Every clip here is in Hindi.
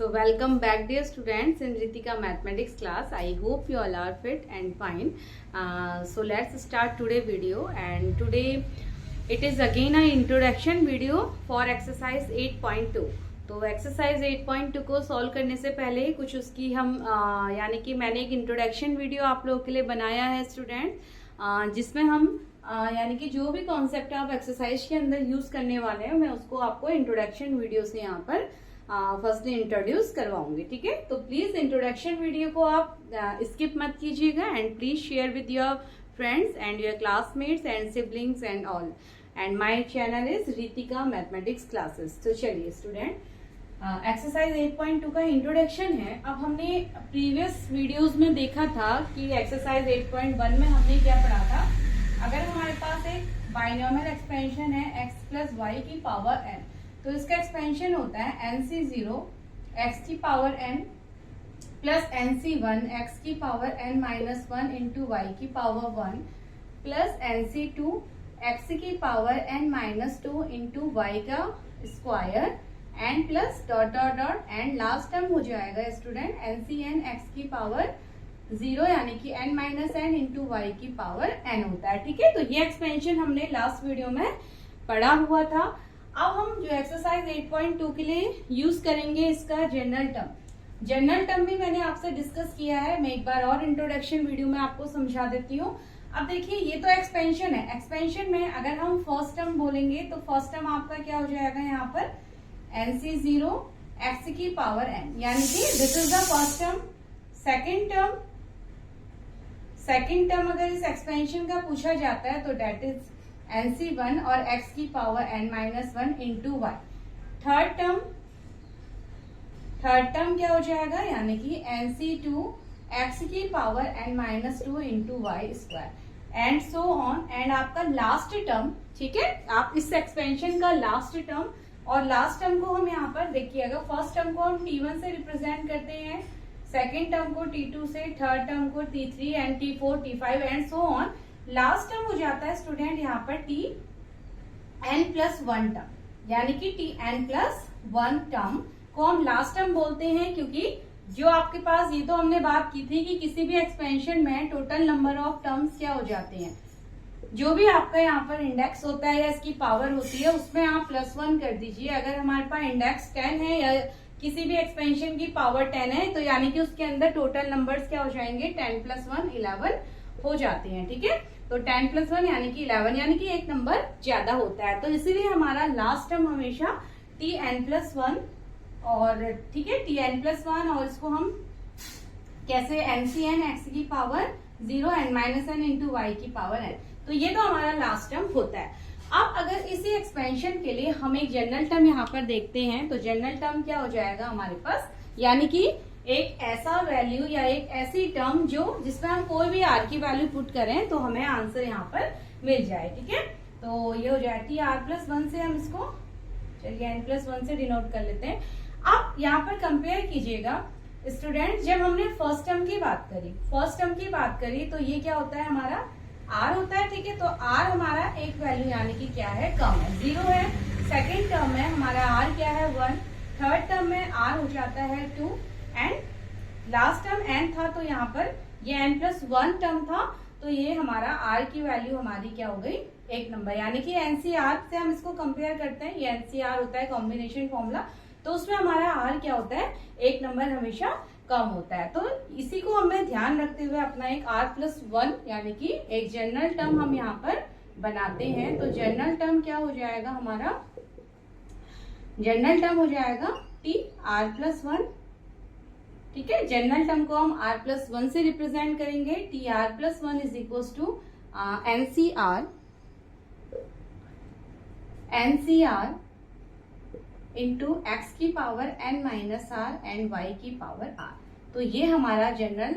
So welcome back dear students in Ritika mathematics class. I hope you all are fit and fine. So let's start today video, and today it is again an introduction video for exercise 8.2. तो एक्सरसाइज 8.2 को सॉल्व करने से पहले कुछ उसकी हम यानी कि मैंने एक इंट्रोडक्शन वीडियो आप लोगों के लिए बनाया है स्टूडेंट, जिसमें हम यानी कि जो भी कॉन्सेप्ट आप एक्सरसाइज के अंदर यूज करने वाले हैं मैं उसको आपको इंट्रोडक्शन वीडियो से यहाँ पर फर्स्टली इंट्रोड्यूस करवाऊंगी। ठीक है, तो प्लीज इंट्रोडक्शन वीडियो को आप स्किप मत कीजिएगा and please share with your friends and your classmates and siblings and all. And my channel is Ritika mathematics classes. तो चलिए स्टूडेंट, एक्सरसाइज 8.2 का इंट्रोडक्शन है। अब हमने प्रीवियस वीडियोस में देखा था कि एक्सरसाइज 8.1 में हमने क्या पढ़ा था। अगर हमारे पास एक बाइनोमियल एक्सपेंशन है x प्लस वाई की पावर n, तो इसका एक्सपेंशन होता है nc0 x की power n plus nc1 x की power n minus 1 into Y की पावर 1 प्लस nc2 x की power n minus 2 into y का square and plus dot dot dot and last term हो जाएगा स्टूडेंट nCn x की पावर 0 यानी कि n minus N into Y की पावर n होता है। ठीक है, तो ये एक्सपेंशन हमने लास्ट वीडियो में पढ़ा हुआ था। अब हम जो एक्सरसाइज 8.2 के लिए यूज करेंगे इसका जनरल टर्म। जनरल टर्म भी मैंने आपसे डिस्कस किया है, मैं एक बार और इंट्रोडक्शन वीडियो में आपको समझा देती हूँ। अब देखिए, ये तो एक्सपेंशन है। एक्सपेंशन में अगर हम फर्स्ट टर्म बोलेंगे तो फर्स्ट टर्म आपका क्या हो जाएगा यहाँ पर nc0 x की पावर n, यानी कि this is the first term. Second term अगर इस एक्सपेंशन का पूछा जाता है तो डेट इज nc1 और x की power n minus 1 into Y. Third term क्या हो जाएगा, यानी कि nc2 x की power n minus 2 into Y square and so on. And आपका लास्ट टर्म, ठीक है, आप इस एक्सपेंशन का लास्ट टर्म, और लास्ट टर्म को हम यहाँ पर देखिएगा, फर्स्ट टर्म को हम t1 से रिप्रेजेंट करते हैं, सेकेंड टर्म को t2 से, थर्ड टर्म को t3 and t4 t5 and so on. Last term हो जाता है स्टूडेंट यहाँ पर tn प्लस 1 टर्म, यानी कि tn प्लस 1 टर्म को हम लास्ट टर्म बोलते हैं, क्योंकि जो आपके पास, ये तो हमने बात की थी कि किसी भी एक्सपेंशन में टोटल नंबर ऑफ टर्म्स क्या हो जाते हैं, जो भी आपका यहाँ पर इंडेक्स होता है या इसकी पावर होती है उसमें आप +1 कर दीजिए। अगर हमारे पास इंडेक्स 10 है या किसी भी एक्सपेंशन की पावर 10 है तो यानी कि उसके अंदर टोटल नंबर्स क्या हो जाएंगे, 10 प्लस 1 11 हो जाते हैं। ठीक है, तो 10 प्लस 1 यानी कि 11, यानी कि एक नंबर ज्यादा होता है, तो इसीलिए हमारा लास्ट टर्म हमेशा tn प्लस 1 और ठीक है tn प्लस 1, और इसको हम कैसे nCn x की power 0 n minus N into Y की पावर n, तो ये तो हमारा लास्ट टर्म होता है। अब अगर इसी एक्सपेंशन के लिए हम एक जनरल टर्म यहाँ पर देखते हैं तो जनरल टर्म क्या हो जाएगा हमारे पास, यानी कि एक ऐसा वैल्यू या एक ऐसी टर्म जो जिसमें हम कोई भी आर की वैल्यू पुट करें तो हमें आंसर यहाँ पर मिल जाए। ठीक है, तो ये हो जाए tr+1 से हम इसको चलिए n+1 से डिनोट कर लेते हैं। अब यहाँ पर कंपेयर कीजिएगा स्टूडेंट, जब हमने फर्स्ट टर्म की बात करी तो ये क्या होता है, हमारा r होता है। ठीक है, तो r हमारा एक वैल्यू यानी कि क्या है, कम है, 0 है। सेकेंड टर्म में हमारा r क्या है, 1। थर्ड टर्म में r हो जाता है 2 एंड लास्ट टर्म n था, तो यहाँ पर ये n+1 टर्म था, तो ये हमारा r की वैल्यू हमारी क्या हो गई, 1 नंबर, यानी कि NCR से हम इसको कंपेयर करते हैं। ये NCR होता है कॉम्बिनेशन फॉर्मूला, तो उसमें हमारा r क्या होता है, 1 नंबर हमेशा कम होता है। तो इसी को हमें ध्यान रखते हुए अपना एक r+1 यानी कि एक जनरल टर्म हम यहाँ पर बनाते हैं। तो जनरल टर्म क्या हो जाएगा हमारा, जनरल टर्म हो जाएगा tr+1। ठीक है, जनरल टर्म को हम r+1 से रिप्रेजेंट करेंगे। tr+1 is equal to NCR into x की power n minus r and y की पावर r। तो ये हमारा जनरल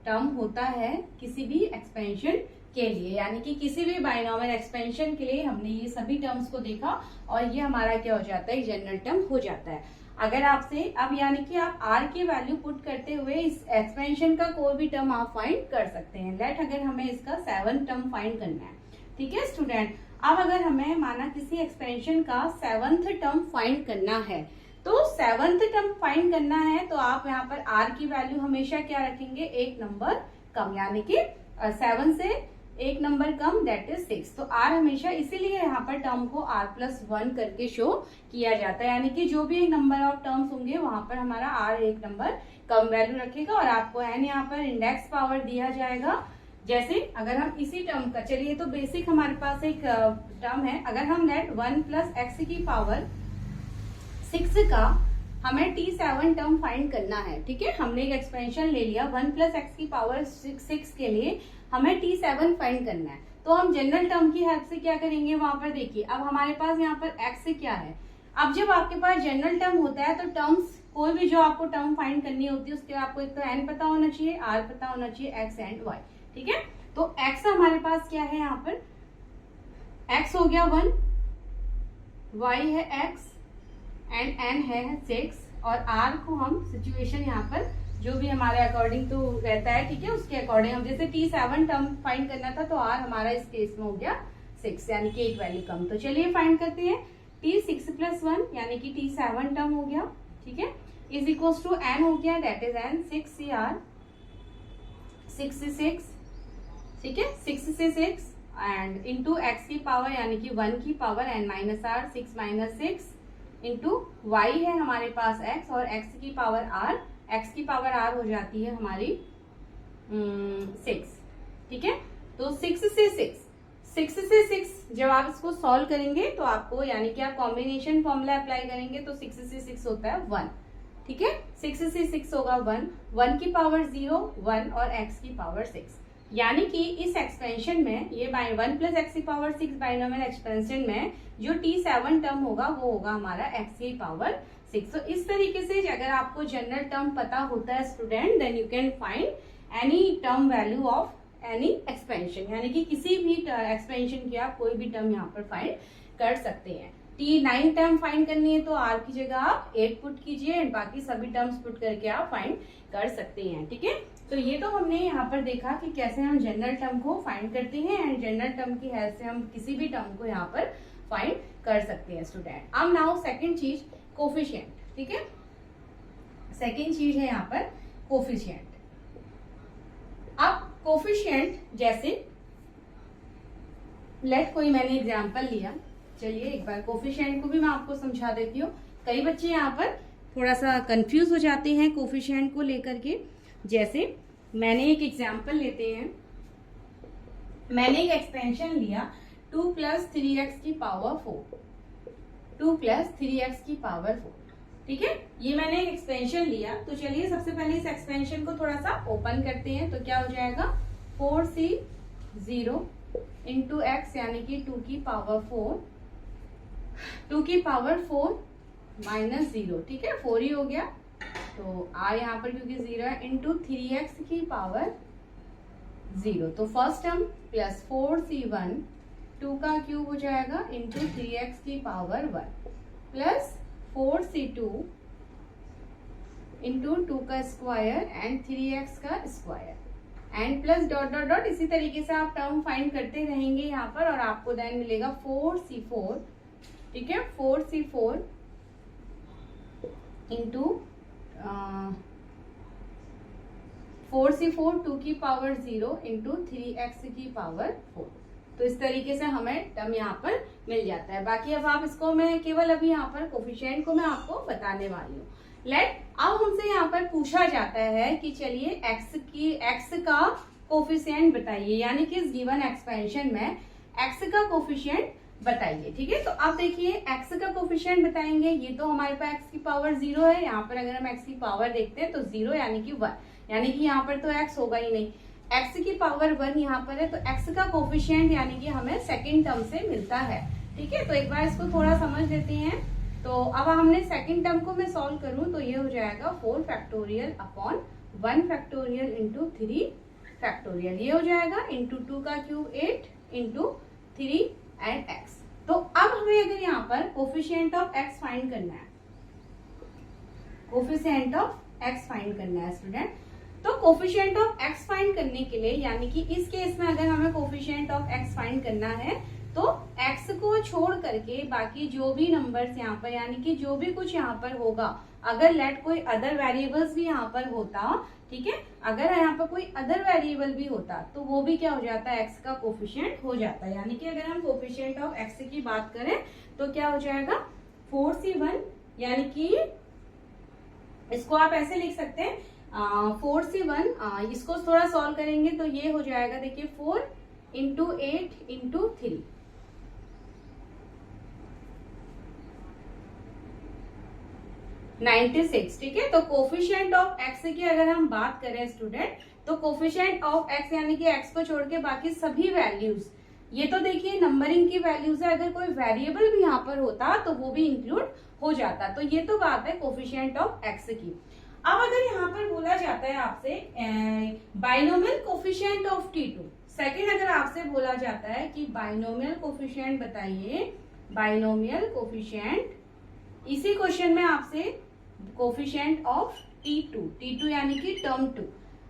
टर्म होता है किसी भी एक्सपेंशन के लिए, यानी कि किसी भी बाइनोमियल एक्सपेंशन के लिए हमने ये सभी टर्म्स को देखा और ये हमारा क्या हो जाता है, जनरल टर्म हो जाता है। अगर आपसे अब यानी कि आप r की वैल्यू पुट करते हुए इस एक्सपेंशन का कोई भी टर्म आप फाइंड कर सकते हैं। लेट अगर हमें इसका 7 टर्म फाइंड करना है, ठीक है स्टूडेंट। अब अगर हमें माना किसी एक्सपेंशन का 7th टर्म फाइंड करना है तो सेवंथ टर्म फाइंड करना है तो आप यहाँ पर आर की वैल्यू हमेशा क्या रखेंगे, एक नंबर कम, यानी कि 7 से एक नंबर कम, दैट इज 6। तो आर हमेशा इसीलिए यहाँ पर टर्म को r+1 करके शो किया जाता है, यानी कि जो भी नंबर ऑफ टर्म्स होंगे वहां पर हमारा r एक नंबर कम वैल्यू रखेगा और आपको n यहाँ पर इंडेक्स पावर दिया जाएगा। जैसे अगर हम इसी टर्म का, चलिए तो बेसिक हमारे पास एक टर्म है, अगर हम लेट 1+x⁻6 का हमें t7 टर्म फाइंड करना है, ठीक है, हमने एक एक्सपेंशन ले लिया 1+x⁻6 के लिए हमें t7 फाइंड करना है, तो हम जनरल टर्म की हेल्प से क्या करेंगे, वहां पर देखिए अब हमारे पास यहाँ पर x क्या है। अब जब आपके पास जनरल टर्म होता है तो टर्म्स कोई भी जो आपको टर्म फाइंड करनी होती है उसके आपको एक तो n पता होना चाहिए, r पता होना चाहिए, x एंड y, ठीक है। तो x हमारे पास क्या है, यहाँ पर x हो गया 1, y है x एंड n है 6 और r को हम सिचुएशन यहाँ पर जो भी हमारे अकॉर्डिंग तो रहता है, ठीक है, उसके अकॉर्डिंग हम जैसे t7 टर्म फाइंड करना था तो r हमारा इस केस में हो गया 6, यानी कि एक वैल्यू कम। तो चलिए फाइंड करते हैं, t6+1 यानी कि t7 टर्म हो गया, ठीक है, इज इक्वल्स टू n हो गया, दैट इज n 6r 6 से 6, ठीक है, 6 से 6 एंड इंटू x की पावर यानी कि 1 की power n minus r 6 minus 6 into y है हमारे पास x और x की पावर r, x की पावर r हो जाती है हमारी 6, ठीक है। तो 6 से 6 जब आप इसको सॉल्व करेंगे तो आपको यानी कि आप कॉम्बिनेशन फॉर्मूला अप्लाई करेंगे तो 6 से 6 होता है 1, ठीक है, 6 से 6 होगा 1 की पावर 0 1 और x की पावर 6, यानी कि इस एक्सपेंशन में ये 1+x⁻6 बाइनोमियल एक्सपेंशन में जो t7 टर्म होगा वो होगा हमारा x की पावर 6। तो इस तरीके से अगर आपको जनरल टर्म पता होता है student, then you can find any term value of any expansion, यानी कि किसी भी एक्सपेंशन की आप कोई भी टर्म यहाँ पर फाइंड कर सकते हैं। t9 टर्म फाइंड करनी है तो r की जगह आप 8 पुट कीजिए एंड बाकी सभी टर्म्स पुट करके आप फाइंड कर सकते हैं, ठीक है। तो ये तो हमने यहाँ पर देखा कि कैसे हम जनरल टर्म को फाइंड करते हैं एंड जनरल टर्म की हेल्प से हम किसी भी टर्म को यहाँ पर फाइंड कर सकते हैं स्टूडेंट। अब नाउ सेकंड चीज कोफिशिएंट, ठीक है, सेकंड चीज है यहाँ पर कोफिशिएंट। अब कोफिशिएंट जैसे लेट कोई मैंने एग्जांपल लिया, चलिए एक बार कोफिशिएंट को भी मैं आपको समझा देती हूँ, कई बच्चे यहाँ पर थोड़ा सा कंफ्यूज हो जाते हैं कोफिशिएंट को लेकर के। जैसे मैंने एक एग्जांपल लेते हैं, मैंने एक एक्सपेंशन लिया 2+3x की पावर 4, 2+3x की पावर 4, ठीक है, ये मैंने एक एक्सपेंशन लिया। तो चलिए सबसे पहले इस एक्सपेंशन को थोड़ा सा ओपन करते हैं, तो क्या हो जाएगा 4c0 इंटू x यानी कि 2 की पावर 4 माइनस 0, ठीक है, 4 ही हो गया, तो r यहाँ पर क्योंकि 0 है इंटू 3x की पावर 0, तो फर्स्ट टर्म प्लस 4c1 2 का क्यूब हो जाएगा इंटू 3x की पावर 1 प्लस 4c2 इंटू 2 का स्क्वायर एंड 3x का square and plus dot dot dot, इसी तरीके से आप टर्म फाइंड करते रहेंगे यहाँ पर और आपको देन मिलेगा 4c4, ठीक है, 4c4 इंटू 4c4 2 की पावर 0 इंटू 3x की पावर 4। तो इस तरीके से हमें टर्म यहाँ पर मिल जाता है। बाकी अब आप इसको मैं केवल अभी यहाँ पर कोफिशिएंट को मैं आपको बताने वाली हूँ। लेट अब हमसे यहाँ पर पूछा जाता है कि चलिए x का कोफिशिएंट बताइए, यानी कि इस गिवन एक्सपेंशन में x का कोफिशिएंट बताइए, ठीक है। तो अब देखिए x का कोफिशिएंट बताएंगे, ये तो हमारे पास x की पावर 0 है, यहाँ पर अगर हम x की पावर देखते हैं तो 0 यानी कि 1, यानी कि यहाँ पर तो x होगा ही नहीं, x की पावर 1 यहाँ पर है, तो x का कोफिशिएंट यानी कि हमें सेकंड टर्म से मिलता है, ठीक है। तो एक बार इसको थोड़ा समझ लेते हैं। तो अब हमने सेकंड टर्म को मैं सॉल्व करूं तो ये हो जाएगा 4 factorial upon 1 factorial into 3 factorial, ये हो जाएगा इंटू 2 का क्यूब 8 इंटू 3 एंड x। तो अब हमें अगर यहाँ पर कोफिशिएंट ऑफ x फाइंड करना है, कोफिशिएंट ऑफ x फाइंड करना है स्टूडेंट, तो कोफिशिएंट ऑफ x फाइंड करने के लिए यानी कि इस केस में अगर हमें कोफिशिएंट ऑफ x फाइंड करना है तो x को छोड़ करके बाकी जो भी नंबर्स यहाँ पर यानी कि जो भी कुछ यहाँ पर होगा, अगर लेट कोई अदर वेरिएबल्स भी यहाँ पर होता, ठीक है, अगर यहाँ पर कोई अदर वेरिएबल भी होता तो वो भी क्या हो जाता है, x का कोफिशिएंट हो जाता है। यानी कि अगर हम कोफिशिएंट ऑफ x की बात करें तो क्या हो जाएगा 4c1, यानी कि इसको आप ऐसे लिख सकते हैं 4c1, इसको थोड़ा सॉल्व करेंगे तो ये हो जाएगा, देखिए 4 इंटू 8 इंटू 3, 96, ठीक है। तो कोफिशिएंट ऑफ x की अगर हम बात करें स्टूडेंट, तो कोफिशिएंट ऑफ x यानी कि x को छोड़ के बाकी सभी वैल्यूज, ये तो देखिए नंबरिंग की वैल्यूज है, अगर कोई वेरिएबल भी यहाँ पर होता तो वो भी इंक्लूड हो जाता। तो ये तो बात है कोफिशिएंट ऑफ x की। अब अगर यहाँ पर बोला जाता है आपसे binomial coefficient of t2, second अगर आपसे बोला जाता है कि बाइनोमियल कोफिशिएंट बताइए, बाइनोमियल कोफिशिएंट, इसी क्वेश्चन में आपसे कोफिशिएंट ऑफ t2 यानी कि टर्म 2,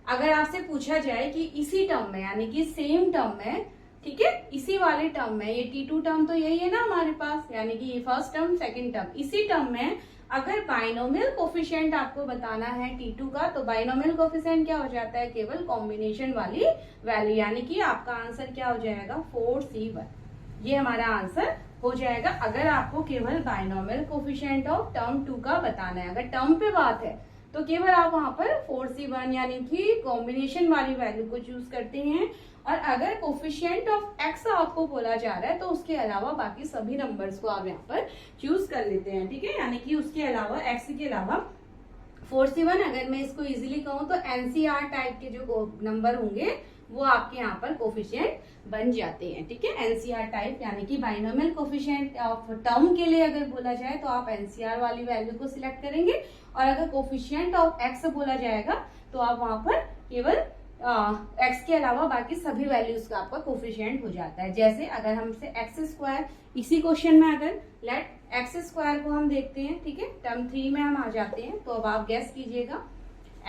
अगर आपसे पूछा जाए कि इसी टर्म में यानी कि सेम टर्म में, ठीक है, इसी वाले टर्म में, ये t2 टर्म तो यही है ना हमारे पास, यानी कि ये फर्स्ट टर्म सेकंड टर्म, इसी टर्म में अगर बाइनोमियल कोफिशिएंट आपको बताना है t2 का, तो बाइनोमियल कोफिशिएंट क्या हो जाता है, केवल कॉम्बिनेशन वाली वैल्यू, यानी कि आपका आंसर क्या हो जाएगा 4c1, ये हमारा आंसर हो जाएगा अगर आपको केवल बाइनोमियल कोफिशिएंट ऑफ टर्म 2 का बताना है। अगर टर्म पे बात है तो केवल आप वहां पर 4c1 यानी कि कॉम्बिनेशन वाली वैल्यू को चूज करते हैं, और अगर कोफिशिएंट ऑफ x आपको बोला जा रहा है तो उसके अलावा बाकी सभी नंबर्स को आप यहाँ पर चूज कर लेते हैं, ठीक है। यानी कि उसके अलावा x के अलावा 4c1, अगर मैं इसको इजीली कहूँ तो NCR टाइप के जो नंबर होंगे वो आपके यहाँ पर कोफिशिएंट बन जाते हैं, ठीक है। NCR टाइप यानी कि बाइनोमियल कोफिशिएंट ऑफ टर्म के लिए अगर बोला जाए तो आप NCR वाली वैल्यू को सिलेक्ट करेंगे, और अगर कोफिशिएंट ऑफ x बोला जाएगा तो आप वहां पर केवल x के अलावा बाकी सभी वैल्यूज का आपका कोफिशिएंट हो जाता है। जैसे अगर हमसे x², इसी क्वेश्चन में अगर लेट x² को हम देखते हैं, ठीक है, टर्म 3 में हम आ जाते हैं, तो अब आप गेस कीजिएगा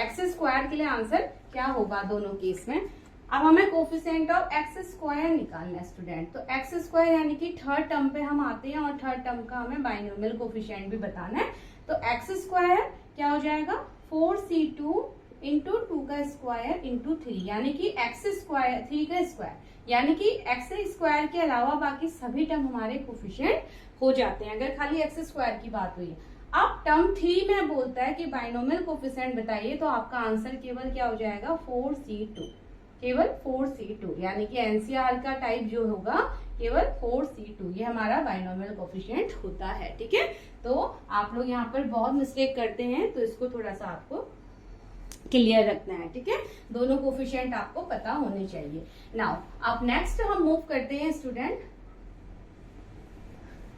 x² के लिए आंसर क्या होगा दोनों केस में। अब हमें कोफिशिएंट ऑफ x² निकालना है स्टूडेंट, तो x² यानी कि थर्ड टर्म पे हम आते हैं, और थर्ड टर्म का हमें बाइनोमियल कोफिशिएंट भी बताना है। तो x² क्या हो जाएगा 4c2 इंटू 2 का स्क्वायर इंटू 3, यानी कि x², 3 का स्क्वायर, यानी कि x² के अलावा बाकी सभी टर्म हमारे कोफिशिएंट हो जाते हैं अगर खाली x² की बात हुई है। अब टर्म 3 में बोलता है कि बाइनोमियल कोफिशिएंट बताइए, तो आपका आंसर केवल क्या हो जाएगा 4c2, केवल 4c2, यानी कि NCR का टाइप जो होगा केवल 4c2, ये हमारा बाइनोमियल कोफिशिएंट होता है, ठीक है। तो आप लोग यहाँ पर बहुत मिस्टेक करते हैं, तो इसको थोड़ा सा आपको क्लियर रखना है, ठीक है। दोनों कोफिशिएंट आपको पता होने चाहिए। नाउ अब नेक्स्ट हम मूव करते हैं स्टूडेंट।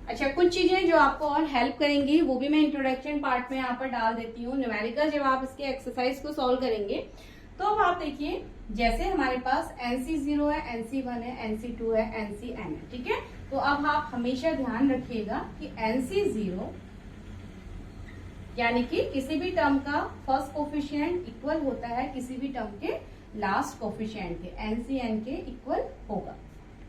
अच्छा, कुछ चीजें जो आपको और हेल्प करेंगी वो भी मैं इंट्रोडक्शन पार्ट में यहाँ पर डाल देती हूँ। न्यूमेरिकल जब आप इसके एक्सरसाइज को सॉल्व करेंगे तो अब आप देखिए, जैसे हमारे पास NC0 है, NC1 है, NC2 है, NCN है, ठीक है। तो अब आप हमेशा ध्यान रखिएगा कि NC0 यानी कि किसी भी टर्म का फर्स्ट कोफिशिएंट इक्वल होता है किसी भी टर्म के लास्ट कोफिशिएंट के, NCN के इक्वल होगा,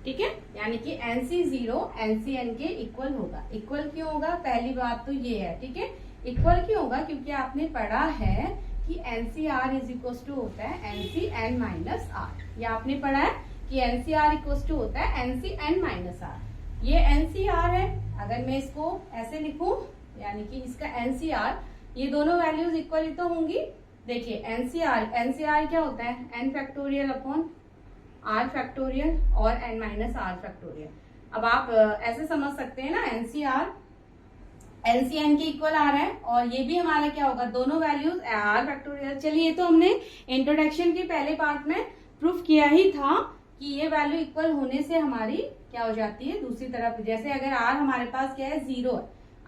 ठीक है। यानी कि NC0 NCN के इक्वल होगा। इक्वल क्यों होगा, पहली बात तो ये है, ठीक है। इक्वल क्यों होगा, क्योंकि आपने पढ़ा है कि NCR इज इक्वल टू होता है NCN माइनस R, ये आपने पढ़ा है कि NCR इक्वल टू होता है NCN माइनस R। ये NCR है, अगर मैं इसको ऐसे लिखूं यानी कि इसका NCR, ये दोनों वैल्यूज इक्वल ही तो होंगी। देखिए NCR क्या होता है n factorial upon R factorial और n माइनस R फैक्टोरियल। अब आप ऐसे समझ सकते हैं ना, NCR NCN के इक्वल आ रहा है, और ये भी हमारा क्या होगा, दोनों वैल्यूज R फैक्टोरियल। चलिए, ये तो हमने इंट्रोडक्शन के पहले पार्ट में प्रूफ किया ही था कि ये वैल्यू इक्वल होने से हमारी क्या हो जाती है दूसरी तरफ। जैसे अगर R हमारे पास क्या है 0 है,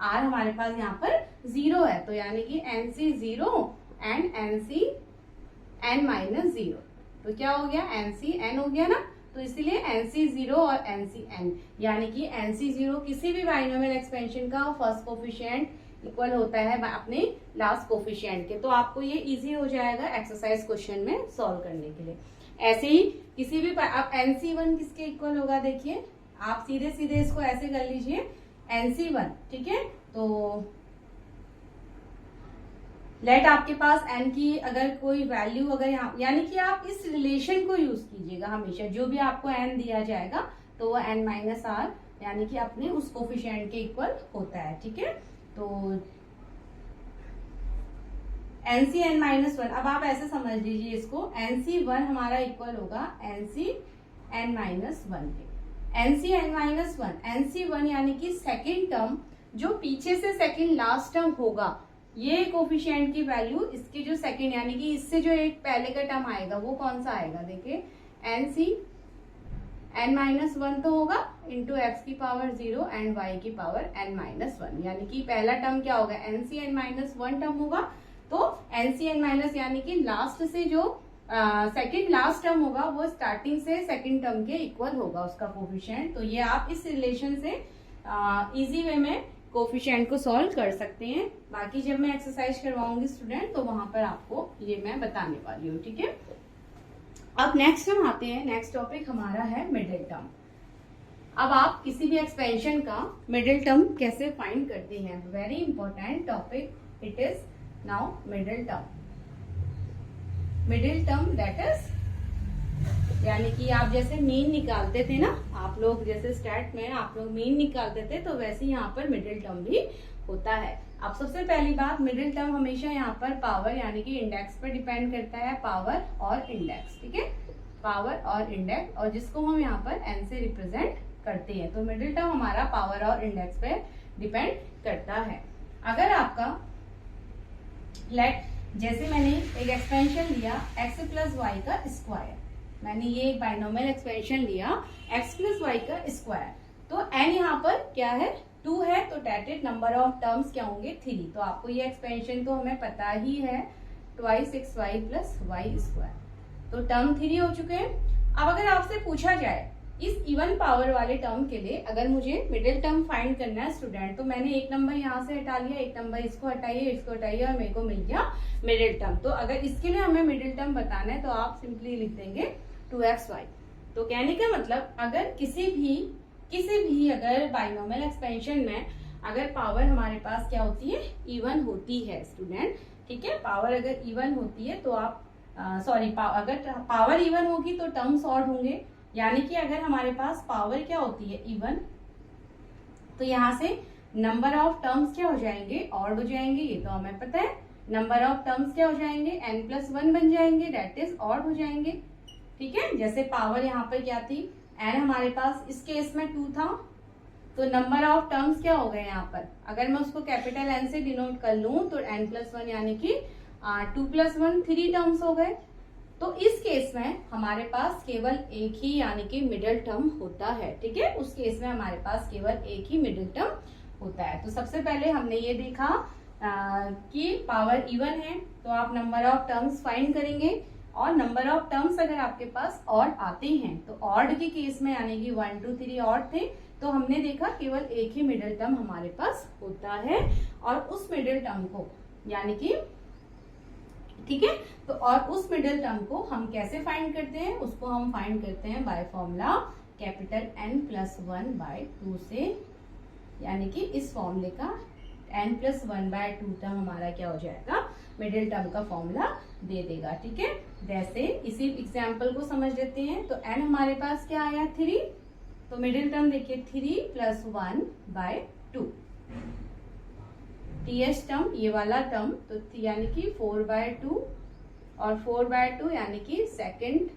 R हमारे पास यहाँ पर 0 है, तो यानी कि NC0 एंड NCN माइनस 0, तो क्या हो गया NCN हो गया ना। तो इसीलिए NC0 और NCN, यानी कि NC0 किसी भी बाइनोमियल एक्सपेंशन का फर्स्ट कोफिशिएंट इक्वल होता है अपने लास्ट कोफिशिएंट के। तो आपको ये इजी हो जाएगा एक्सरसाइज क्वेश्चन में सॉल्व करने के लिए। ऐसे ही किसी भी अब NC1 किसके इक्वल होगा, देखिए आप सीधे सीधे इसको ऐसे कर लीजिए NC1, ठीक है। तो लेट आपके पास n की अगर कोई वैल्यू अगर यहाँ, यानी कि आप इस रिलेशन को यूज कीजिएगा हमेशा, जो भी आपको n दिया जाएगा तो वो n माइनस आर यानी कि अपने उस कोफिशिएंट के इक्वल होता है, ठीक है। तो NC n माइनस वन, अब आप ऐसे समझ लीजिए इसको, NC1 हमारा इक्वल होगा NC n माइनस वन के। NC n minus one, NC1 यानी कि सेकेंड टर्म, जो पीछे से सेकेंड लास्ट टर्म होगा, ये कोफिशिएंट की वैल्यू, इसके जो सेकेंड यानी कि इससे जो एक पहले का टर्म आएगा वो कौन सा आएगा, देखिए NC n माइनस वन तो होगा इंटू एक्स की पावर 0 एंड y की पावर n माइनस वन, यानी कि पहला टर्म क्या होगा, NC n minus one term होगा। तो NC n माइनस यानी कि लास्ट से जो सेकेंड लास्ट टर्म होगा वो स्टार्टिंग से सेकेंड टर्म के इक्वल होगा उसका कोफिशिएंट। तो ये आप इस रिलेशन से इजी वे में कोफिशिएंट को सॉल्व कर सकते हैं। बाकी जब मैं एक्सरसाइज करवाऊंगी स्टूडेंट तो वहां पर आपको ये मैं बताने वाली हूँ, ठीक है। अब नेक्स्ट हम आते हैं, नेक्स्ट टॉपिक हमारा है मिडिल टर्म। अब आप किसी भी एक्सपेंशन का मिडिल टर्म कैसे फाइंड करते हैं, very important topic it is now middle term. Middle term that is, यानी कि आप जैसे मीन निकालते थे ना, आप लोग जैसे स्टैट में आप लोग मीन निकालते थे, तो वैसे यहाँ पर मिडिल टर्म भी होता है। अब सबसे पहली बात, मिडिल टर्म हमेशा यहाँ पर पावर यानी कि इंडेक्स पर डिपेंड करता है, पावर और इंडेक्स, ठीक है, पावर और इंडेक्स, और जिसको हम यहाँ पर n से रिप्रेजेंट करते हैं। तो मिडिल टर्म हमारा पावर और इंडेक्स पे डिपेंड करता है। अगर आपका लेट, जैसे मैंने एक एक्सपेंशन लिया x प्लस वाई का स्क्वायर, मैंने ये एक बाइनोमियल एक्सपेंशन लिया x प्लस वाई का स्क्वायर, तो n यहाँ पर क्या है 2 है, तो डेटेड नंबर ऑफ टर्म्स क्या होंगे 3। तो आपको ये एक्सपेंशन तो हमें पता ही है, twice xy plus Y square, तो टर्म 3 हो चुके हैं। अब अगर आपसे पूछा जाए इस इवन पावर वाले टर्म के लिए अगर मुझे मिडिल टर्म फाइंड करना है स्टूडेंट, तो मैंने एक नंबर यहाँ से हटा लिया, एक नंबर इसको हटाइए, इसको हटाइए, और मेरे को मिल गया मिडिल टर्म। तो अगर इसके लिए हमें मिडिल टर्म बताना है तो आप सिंपली लिख देंगे 2xy। तो कहने का मतलब अगर किसी भी अगर बाइनोमियल एक्सपेंशन में अगर पावर हमारे पास क्या होती है, इवन होती है स्टूडेंट, ठीक है, पावर अगर इवन होती है तो आप अगर पावर इवन होगी तो टर्म्स ऑड होंगे, यानी कि अगर हमारे पास पावर क्या होती है इवन, तो यहाँ से नंबर ऑफ टर्म्स क्या हो जाएंगे, ऑड हो जाएंगे, ये तो हमें पता है। नंबर ऑफ टर्म्स क्या हो जाएंगे, n प्लस वन बन जाएंगे, डेट इज ऑड हो जाएंगे, ठीक है। जैसे पावर यहाँ पर क्या थी, n हमारे पास इस केस में 2 था, तो नंबर ऑफ टर्म्स क्या हो गए यहाँ पर, अगर मैं उसको कैपिटल N से डिनोट कर लूं तो n प्लस वन यानी कि 2 प्लस 1 3 टर्म्स हो गए। तो इस केस में हमारे पास केवल एक ही यानी कि मिडिल टर्म होता है, ठीक है, उस केस में हमारे पास केवल एक ही मिडिल टर्म होता है। तो सबसे पहले हमने ये देखा कि पावर इवन है तो आप नंबर ऑफ टर्म्स फाइंड करेंगे, और नंबर ऑफ टर्म्स अगर आपके पास ऑड आते हैं तो ऑड के केस में यानी कि 1 2 3 ऑड थे, तो हमने देखा केवल एक ही मिडिल टर्म हमारे पास होता है, और उस मिडिल टर्म को यानी कि, ठीक है, तो और उस मिडिल टर्म को हम कैसे फाइंड करते हैं, उसको हम फाइंड करते हैं by formula capital N plus one by 2 से, यानी कि इस फॉर्मूले का n plus one by 2 term हमारा क्या हो जाएगा, मिडिल टर्म का फॉर्मूला दे देगा, ठीक है। जैसे इसी एग्जाम्पल को समझ लेते हैं, तो n हमारे पास क्या आया 3, तो मिडिल टर्म देखिए 3 plus one by 2, TH term ये वाला टर्म, तो यानी कि 4 बाय 2, और 4 बाय 2 यानी कि सेकंड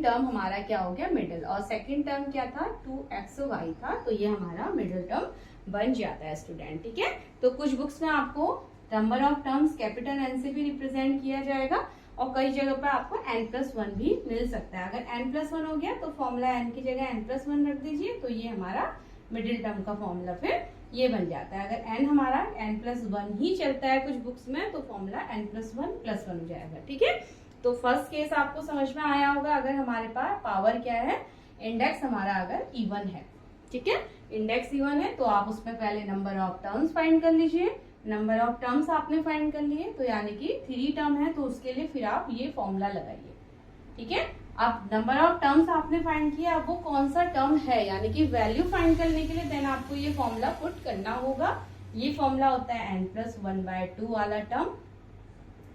टर्म हमारा क्या हो गया मिडिल, और सेकंड टर्म क्या था 2xy था, तो ये हमारा मिडिल टर्म बन जाता है स्टूडेंट, ठीक है। तो कुछ बुक्स में आपको number of terms capital N से भी रिप्रेजेंट किया जाएगा, और कई जगह पर आपको n प्लस वन भी मिल सकता है। अगर n प्लस वन हो गया तो फॉर्मूला n की जगह n प्लस वन रख दीजिए, तो ये हमारा मिडिल टर्म का फॉर्मूला फिर ये बन जाता है। अगर n हमारा n प्लस वन ही चलता है कुछ बुक्स में, तो फॉर्मूला n प्लस वन हो जाएगा, ठीक है। तो फर्स्ट केस आपको समझ में आया होगा, अगर हमारे पास पावर क्या है, इंडेक्स हमारा अगर इवन है, ठीक है, इंडेक्स इवन है, तो आप उसमें पहले नंबर ऑफ टर्म्स फाइंड कर लीजिए। नंबर ऑफ टर्म्स आपने फाइंड कर लिए, तो यानी कि 3 टर्म है, तो उसके लिए फिर आप ये फॉर्मूला लगाइए, ठीक है। अब नंबर ऑफ टर्म्स आपने फाइंड किया, अब वो कौन सा टर्म है, यानी कि वैल्यू फाइंड करने के लिए देन आपको ये फॉर्मूला पुट करना होगा। ये फॉर्मूला होता है n+1/2 वाला टर्म।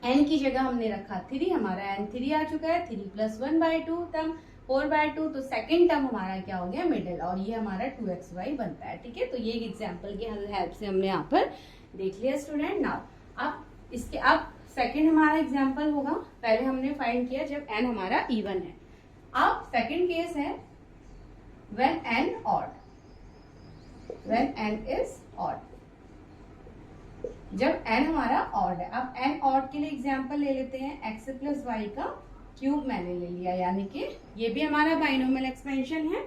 n की जगह हमने रखा 3, हमारा n3 आ चुका है, 3+1/2 टर्म 4/2, तो सेकेंड टर्म हमारा क्या हो गया, मिडिल, और ये हमारा 2xy बनता है। ठीक है, तो ये एक एग्जाम्पल की हेल्प से हमने यहाँ पर देख लिया स्टूडेंट। नाउ अब सेकेंड हमारा एग्जाम्पल होगा, पहले हमने फाइंड किया जब n हमारा इवन है। अब सेकेंड केस है when n is odd, जब n हमारा ऑड है। अब n ऑड के लिए एग्जाम्पल ले लेते हैं, x+y का क्यूब मैंने ले लिया, यानी कि ये भी हमारा बाइनोमियल एक्सपेंशन है।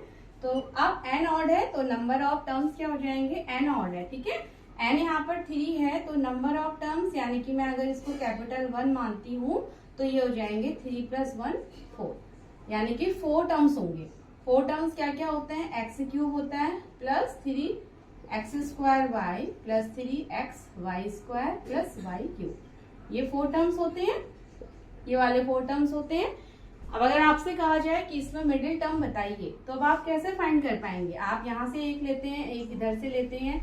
तो अब n ऑड है तो नंबर ऑफ टर्म्स क्या हो जाएंगे, n ऑड है। ठीक है, n यहाँ पर 3 है तो नंबर ऑफ टर्म्स, यानी कि मैं अगर इसको कैपिटल 1 मानती हूँ तो ये हो जाएंगे 3+1 4, यानी कि 4 टर्म्स होंगे। 4 टर्म्स क्या क्या होते हैं, x³ होता है plus 3x² y plus 3xy² plus y³, ये 4 टर्म्स होते हैं, ये वाले 4 टर्म्स होते हैं। अब अगर आपसे कहा जाए कि इसमें मिडिल टर्म बताइए, तो अब आप कैसे फाइंड कर पाएंगे, आप यहाँ से एक लेते हैं, एक इधर से लेते हैं,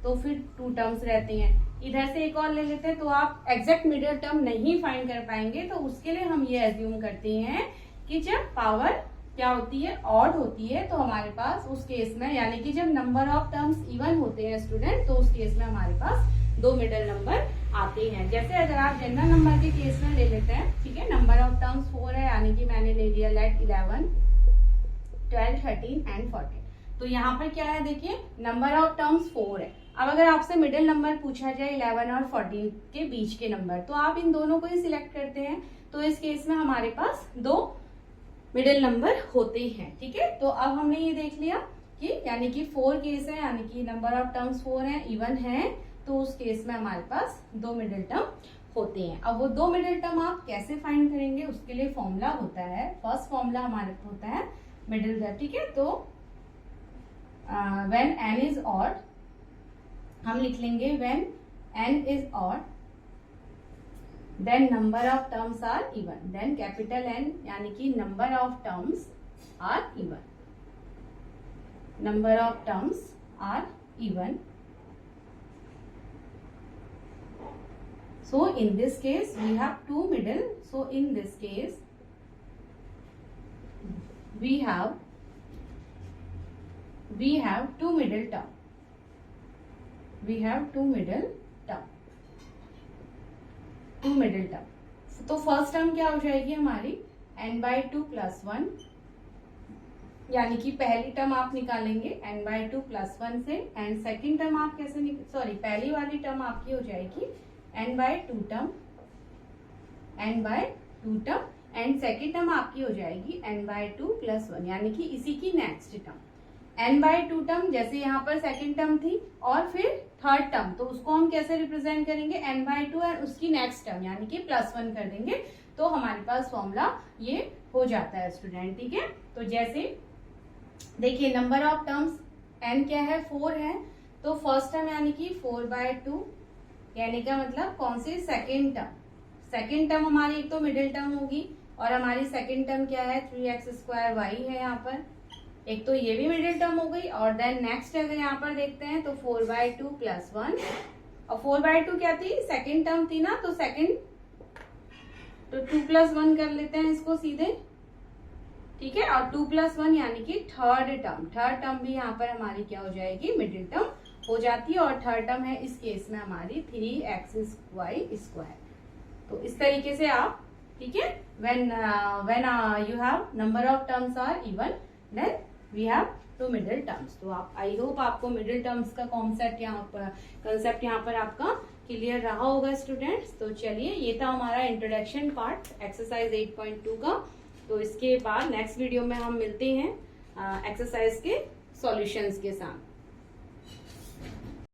तो फिर 2 टर्म्स रहते हैं, इधर से एक और ले लेते हैं, तो आप एग्जैक्ट मिडिल टर्म नहीं फाइंड कर पाएंगे। तो उसके लिए हम ये एज्यूम करते हैं कि जब पावर क्या होती है, ऑड होती है, तो हमारे पास उस केस में, यानी कि जब नंबर ऑफ टर्म्स इवन होते हैं स्टूडेंट, तो उस केस में हमारे पास 2 मिडिल नंबर आते हैं। जैसे अगर आप जनरल नंबर के केस में ले लेते हैं, ठीक है, नंबर ऑफ टर्म्स 4 है, यानी कि मैंने ले लिया लेट 11, 12, 13 एंड 14। तो यहाँ पर क्या है, देखिए नंबर ऑफ टर्म्स 4 है। अब अगर आपसे मिडिल नंबर पूछा जाए 11 और 14 के बीच के नंबर, तो आप इन दोनों को ही सिलेक्ट करते हैं। तो इस केस में हमारे पास 2 मिडिल नंबर होते हैं। ठीक है, तो अब हमने ये देख लिया कि यानी कि 4 केस है, यानी कि नंबर ऑफ टर्म्स 4 है, इवन है, तो उस केस में हमारे पास 2 मिडिल टर्म होते हैं। अब वो 2 मिडिल टर्म आप कैसे फाइंड करेंगे, उसके लिए फॉर्मूला होता है, फर्स्ट फॉर्मूला हमारे होता है मिडिल टर्म। ठीक है, तो व्हेन n इज ऑड, हम लिख लेंगे when n is odd then number of terms are even, then capital N, यानी कि number of terms are even, number of terms are even. So in this case we have 2 middle, so in this case we have 2 middle term, we have 2 middle term, 2 middle term। तो फर्स्ट टर्म क्या हो जाएगी हमारी n/2 + 1, यानी कि पहली टर्म आप निकालेंगे n/2 + 1 से, एंड सेकेंड टर्म आप कैसे पहली वाली टर्म आपकी हो जाएगी n/2 term, n/2 term, and second term आपकी हो जाएगी n/2 + 1, यानी कि इसी की नेक्स्ट टर्म n/2 टर्म, जैसे यहाँ पर सेकेंड टर्म थी, और फिर थर्ड टर्म, तो उसको हम कैसे रिप्रेजेंट करेंगे, n/2 और उसकी नेक्स्ट टर्म, यानी कि +1 कर देंगे, तो हमारे पास फॉर्मूला ये हो जाता है स्टूडेंट। ठीक है, तो जैसे देखिए नंबर ऑफ टर्म्स n क्या है, 4 है, तो फर्स्ट टर्म यानी कि 4/2, यानी का मतलब कौन सी, सेकेंड टर्म। सेकेंड टर्म हमारी एक तो मिडिल टर्म होगी, और हमारी सेकेंड टर्म क्या है, 3x² y है यहाँ पर, एक तो ये भी मिडिल टर्म हो गई, और देन नेक्स्ट अगर यहाँ पर देखते हैं तो 4/2 + 1, और 4/2 क्या थी, सेकेंड टर्म थी ना, तो सेकेंड, तो 2 + 1 कर लेते हैं इसको सीधे। ठीक है, और 2 + 1 यानी कि थर्ड टर्म भी यहाँ पर हमारी क्या हो जाएगी, मिडिल टर्म हो जाती है, और थर्ड टर्म है इस केस में हमारी 3xy²। तो इस तरीके से आप, ठीक है, when you have number of terms are even, then we have 2 middle terms। तो आप, आई होप आपको मिडिल टर्म्स का कंसेप्ट यहाँ पर आपका क्लियर रहा होगा स्टूडेंट्स। तो चलिए, ये था हमारा इंट्रोडक्शन पार्ट एक्सरसाइज 8.2 का। तो इसके बाद नेक्स्ट वीडियो में हम मिलते हैं एक्सरसाइज के सॉल्यूशंस के साथ।